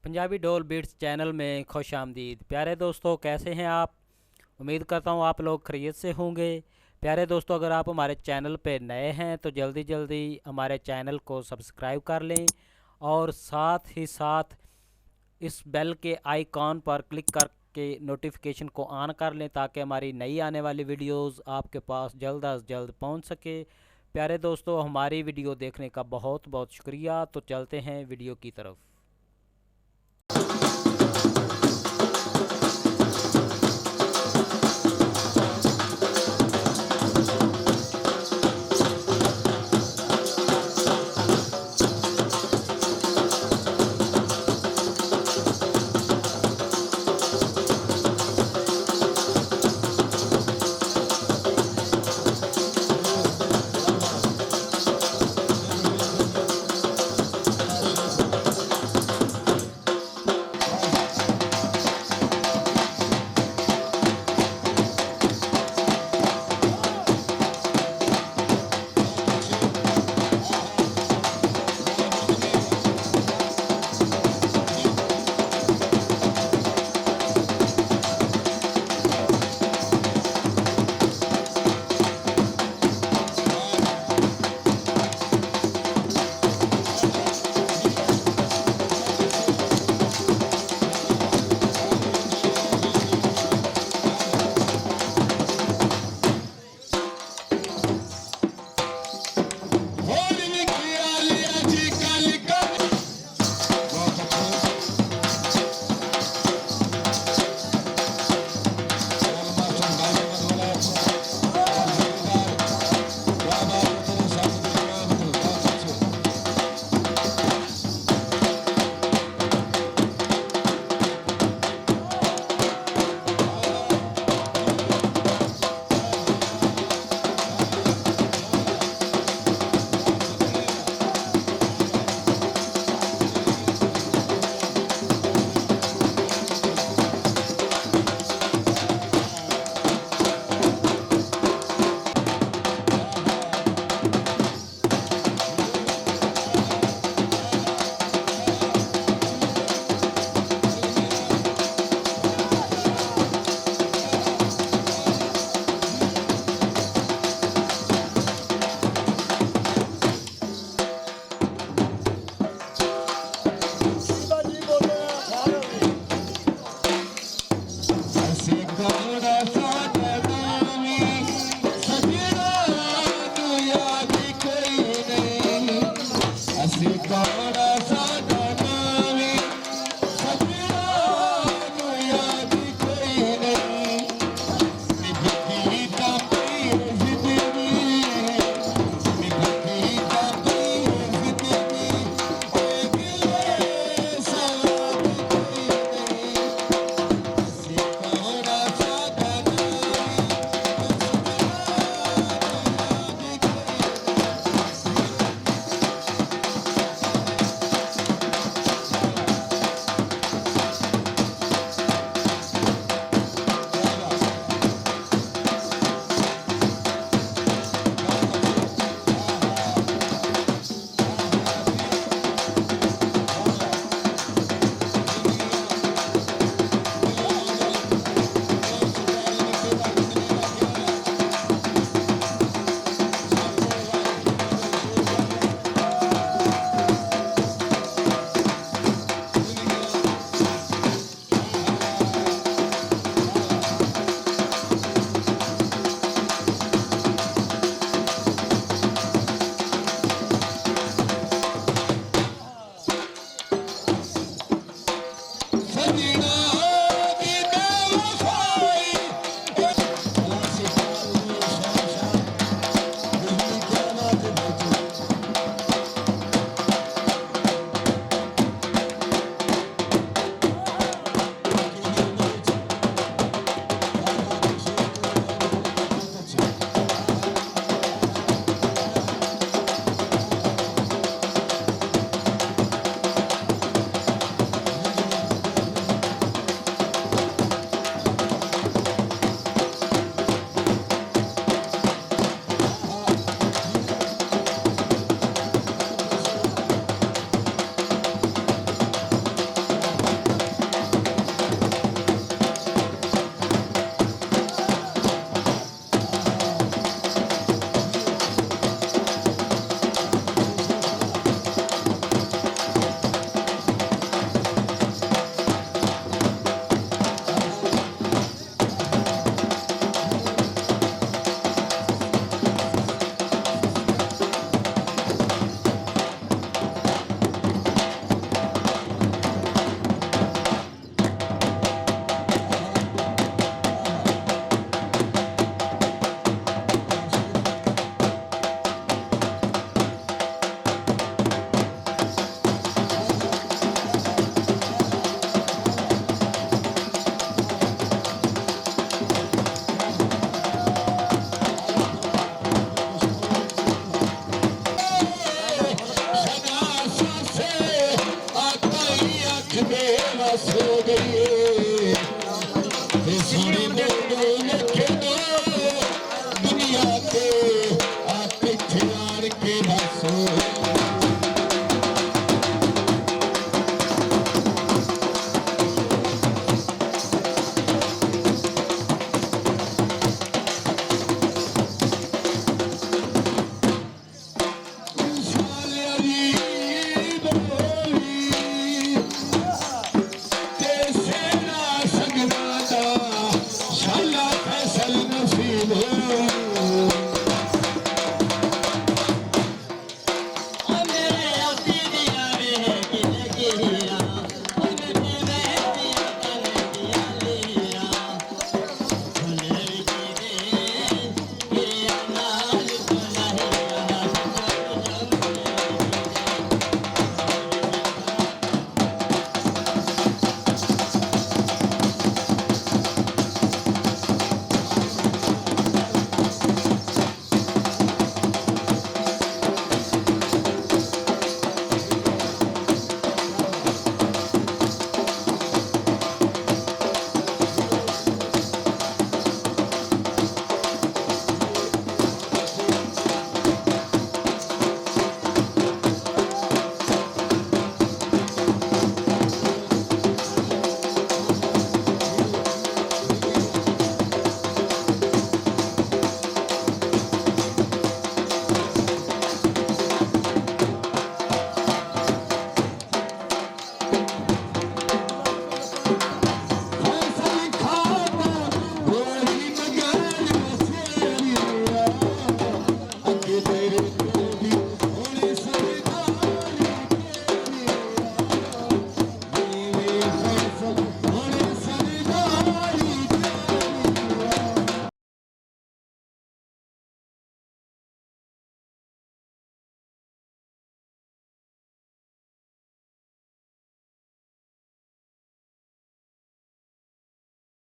पंजाबी ढोल beats channel में खुश आमदीद। प्यारे दोस्तों, कैसे हैं आप? उम्मीद करता हूँ आप लोग खैरियत से होंगे। प्यारे दोस्तों, अगर आप हमारे चैनल पे नए हैं तो जल्दी जल्दी हमारे चैनल को सब्सक्राइब कर लें और साथ ही साथ इस बेल के आइकॉन पर क्लिक करके नोटिफिकेशन को ऑन कर लें ताकि हमारी नई आने वाली वीडियोस आपके पास जल्द अज जल्द पहुंच सके। प्यारे दोस्तों, हमारी वीडियो देखने का बहुत बहुत शुक्रिया। तो चलते हैं वीडियो की तरफ। ना सो गई